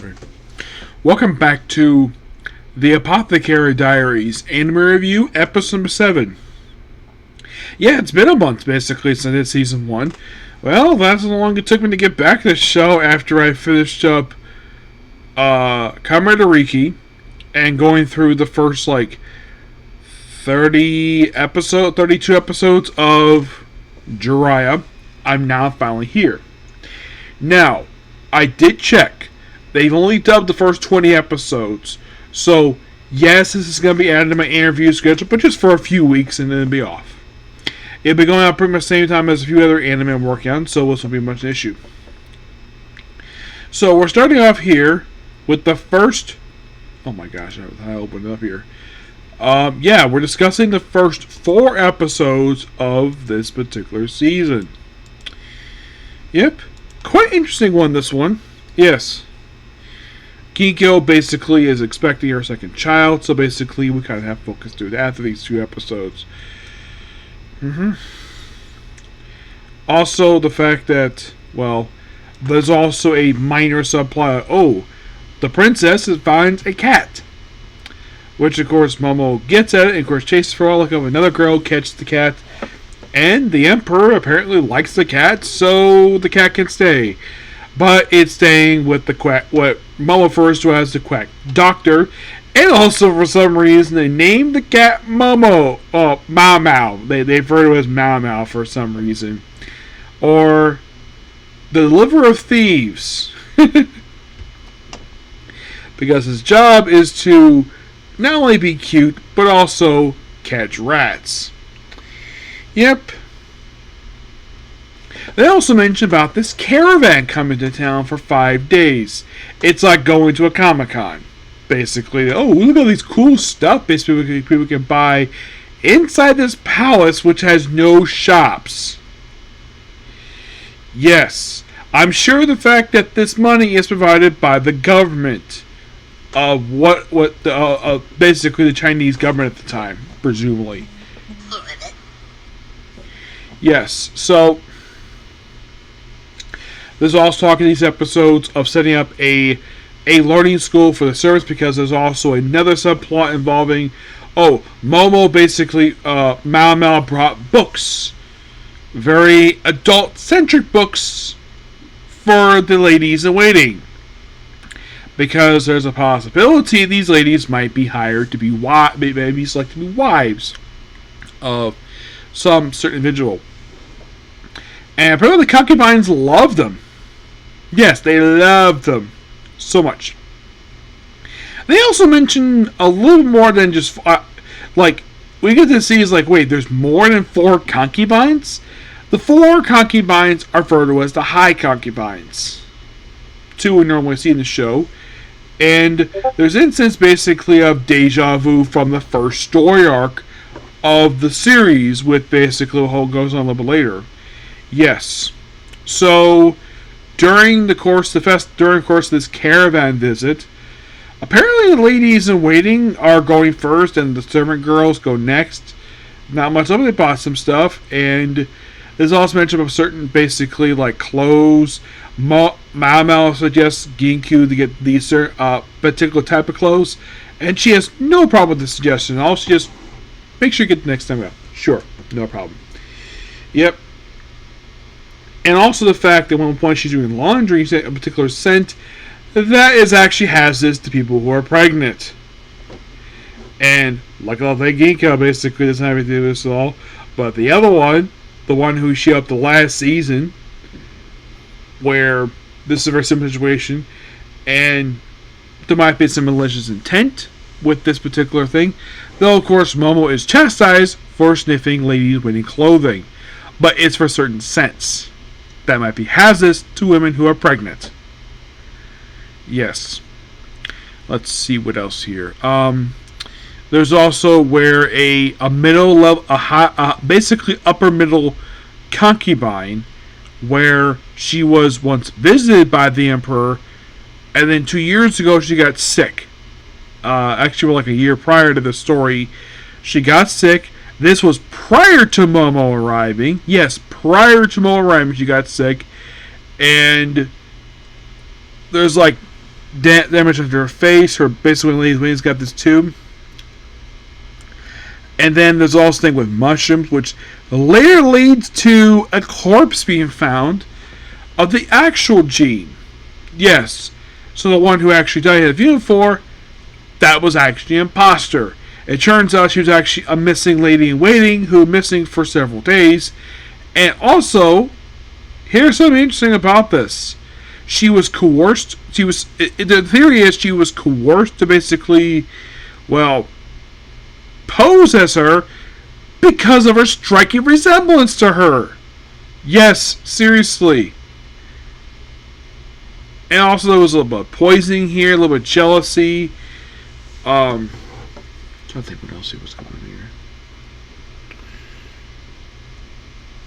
Okay. Welcome back to the Apothecary Diaries Anime Review, Episode number 7. Yeah, it's been a month, basically, since it's Season 1. Well, that's how long it took me to get back to the show after I finished up Kamen Riki and going through the first, 32 episodes of Jiraiya. I'm now finally here. Now, I did check. They've only dubbed the first 20 episodes. So, yes, this is going to be added to my interview schedule, but just for a few weeks and then it'll be off. It'll be going out pretty much the same time as a few other anime I'm working on, so this won't be much an issue. So, we're starting off here with the first... Oh my gosh, I opened it up here. We're discussing the first 4 episodes of this particular season. Yep. Quite interesting one, this one. Yes. Ginko basically is expecting her second child, so basically we kind of have to focus through that after these 2 episodes. Also, the fact that, there's also a minor subplot. Oh, the princess finds a cat. Which, of course, Momo gets at it, and of course, chases for all like another girl, catches the cat. And the Emperor apparently likes the cat, so the cat can stay. But it's staying with the quack, what Momo refers to as the quack doctor. And also, for some reason, they named the cat Momo. Oh, Mau Mau. They refer to it as Mau Mau for some reason. Or the liver of thieves. Because his job is to not only be cute, but also catch rats. Yep. They also mentioned about this caravan coming to town for 5 days. It's like going to a Comic-Con. Basically, oh, look at all these cool stuff basically people can buy inside this palace, which has no shops. Yes, I'm sure the fact that this money is provided by the government of basically the Chinese government at the time, presumably. Yes, so there's also talking in these episodes of setting up a learning school for the servants, because there's also another subplot involving, Momo basically, Mau Mau brought books, very adult-centric books for the ladies in waiting, because there's a possibility these ladies might be hired to be maybe selected to be wives of some certain individual. And apparently the concubines loved them. Yes, they loved them so much. They also mention a little more than just we get to see is wait, there's more than 4 concubines. The 4 concubines are referred to as the high concubines. 2 we normally see in the show, and there's instance basically of deja vu from the first story arc of the series, with basically what whole goes on a little bit later. Yes, so during the course of this caravan visit, apparently the ladies in waiting are going first and the servant girls go next. Not much. They bought some stuff, and there's also mention of certain basically clothes. Mau Mau suggests Ginko to get these particular type of clothes, and she has no problem with the suggestion. All she just make sure you get the next time out. Sure, no problem. Yep. And also the fact that at one point she's doing laundry, a particular scent that is actually hazardous to people who are pregnant. And like all the Ginko basically doesn't have anything to do with this at all. But the other one, the one who showed up the last season, where this is a very similar situation, and there might be some malicious intent with this particular thing. Though of course Momo is chastised for sniffing ladies' wedding clothing. But it's for certain scents that might be hazardous to women who are pregnant. Yes. Let's see what else here. There's also where a middle level, basically upper middle concubine, where she was once visited by the Emperor, and then 2 years ago she got sick. Actually, a year prior to the story, she got sick. This was prior to Momo arriving. Yes, prior to Momo arriving, she got sick. And there's damage to her face. Her basically lady's wings got this tube. And then there's also a thing with mushrooms, which later leads to a corpse being found of the actual Jean. Yes. So the one who actually died at View 4, that was actually an imposter. It turns out she was actually a missing lady in waiting who was missing for several days. And also, here's something interesting about this. She was coerced. The theory is she was coerced to basically, well, pose as her because of her striking resemblance to her. Yes, seriously. And also there was a little bit of poisoning here, a little bit of jealousy. I'm trying to think what else was going on here.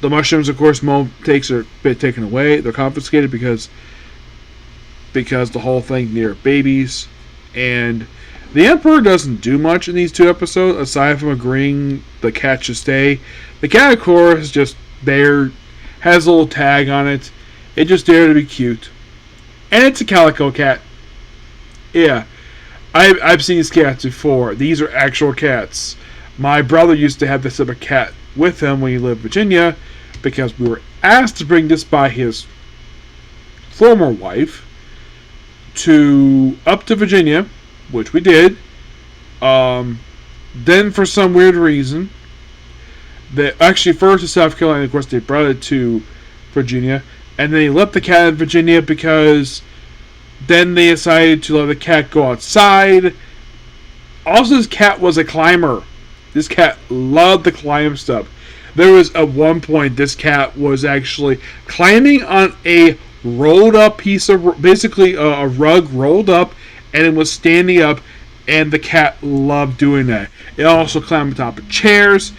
The mushrooms, of course, Mo takes are taken away. They're confiscated because the whole thing near babies. And the Emperor doesn't do much in these 2 episodes, aside from agreeing the cat should stay. The cat, of course, is just there, has a little tag on it. It's just there to be cute. And it's a calico cat. Yeah. I've seen these cats before. These are actual cats. My brother used to have this other cat with him when he lived in Virginia, because we were asked to bring this by his former wife up to Virginia, which we did. Then for some weird reason, actually first to South Carolina, of course they brought it to Virginia, and then they left the cat in Virginia because then they decided to let the cat go outside. Also, this cat was a climber. This cat loved to climb stuff. There was at one point this cat was actually climbing on a rolled up piece of, basically a rug rolled up, and it was standing up, and the cat loved doing that. It also climbed on top of chairs.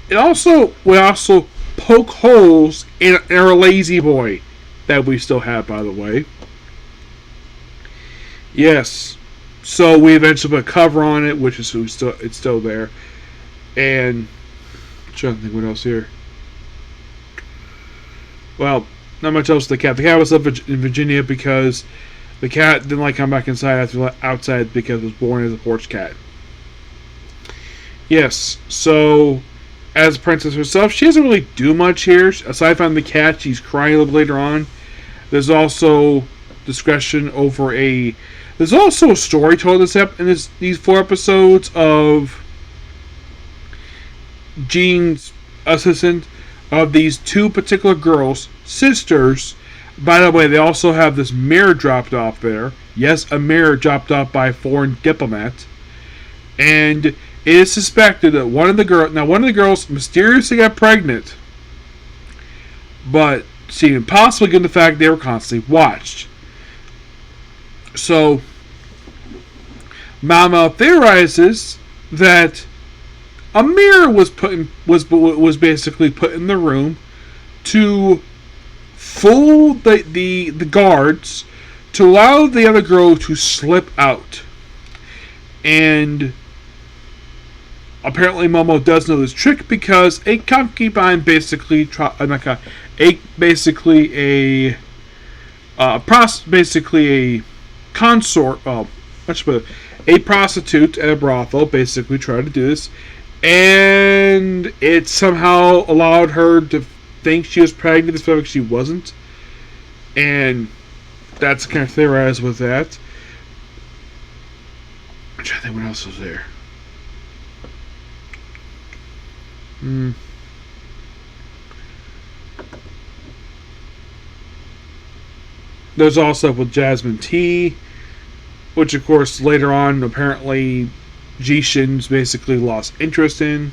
We also poke holes in our lazy boy that we still have, by the way. Yes. So we eventually put a cover on it, which is it's still there. And I'm trying to think what else here. Well, not much else with the cat. The cat was up in Virginia because the cat didn't like coming back outside because it was born as a porch cat. Yes, so as Princess herself, she doesn't really do much here. Aside from the cat, she's crying a little later on. There's also discretion over a... There's also a story told in these 4 episodes of Jean's assistant of these 2 particular girls, sisters. By the way, they also have this mirror dropped off there. Yes, a mirror dropped off by a foreign diplomat. And it is suspected that one of the girls mysteriously got pregnant, but seemed impossible given the fact they were constantly watched. So Mama theorizes that a mirror was basically put in the room to fool the guards, to allow the other girl to slip out. And apparently Momo does know this trick because a concubine basically a consort, a prostitute at a brothel basically tried to do this, and it somehow allowed her to think she was pregnant despite the fact she wasn't, and that's kind of theorized with that. I'm trying to think what else was there. There's also with Jasmine T, which of course later on apparently Jishin's basically lost interest in.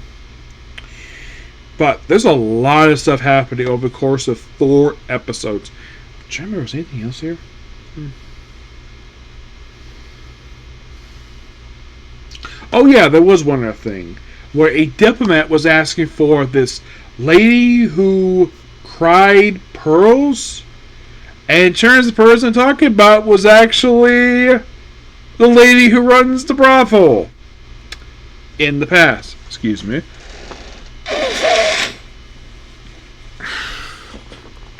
But there's a lot of stuff happening over the course of 4 episodes. I'm trying to remember, was anything else here? Oh yeah, there was one other thing where a diplomat was asking for this lady who cried pearls, and it turns the person talking about was actually the lady who runs the brothel in the past. Excuse me.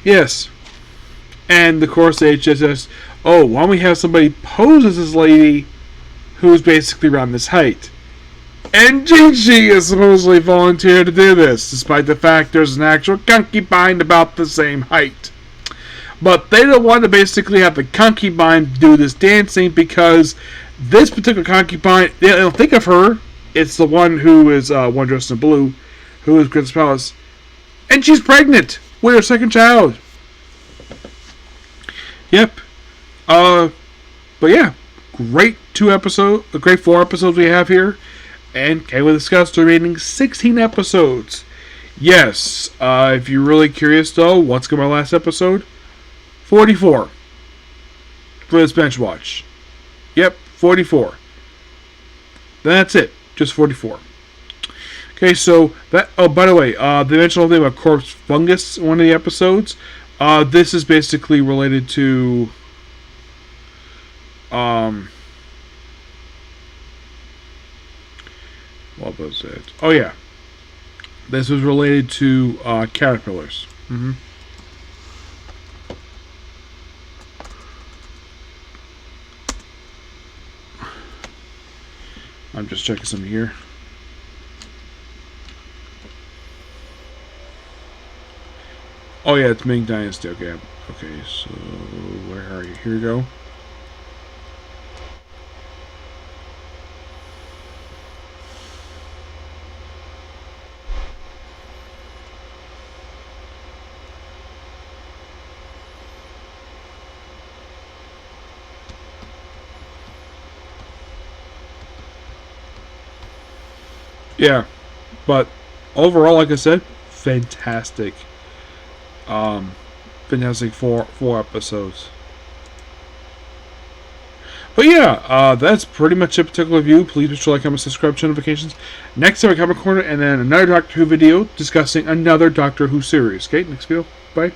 Yes. And of course the HSS oh, why don't we have somebody pose as this lady who's basically around this height? And Jinchi is supposedly volunteered to do this, despite the fact there's an actual concubine about the same height. But they don't want to basically have the concubine do this dancing because this particular concubine, they don't think of her. It's the one who is one dressed in blue, who is Princess Palace. And she's pregnant with her second child. Yep. But yeah, great 4 episodes we have here. And can we discuss the remaining 16 episodes? Yes. If you're really curious though, what's going to be my last episode? 44 for this bench watch. Yep, 44. That's it. Just 44. Okay, so that. Oh, by the way, they mentioned something about corpse fungus in one of the episodes. This is basically related to. What was it? Oh yeah, this was related to caterpillars. Mm-hmm. I'm just checking some here. Oh yeah, it's Ming Dynasty. Okay, so where are you? Here we go. Yeah, but overall, like I said, fantastic. Fantastic four episodes. But yeah, that's pretty much a particular review. Please be sure to like, comment, subscribe, turn notifications. Next time, I come corner, and then another Doctor Who video discussing another Doctor Who series. Okay, next video. Bye.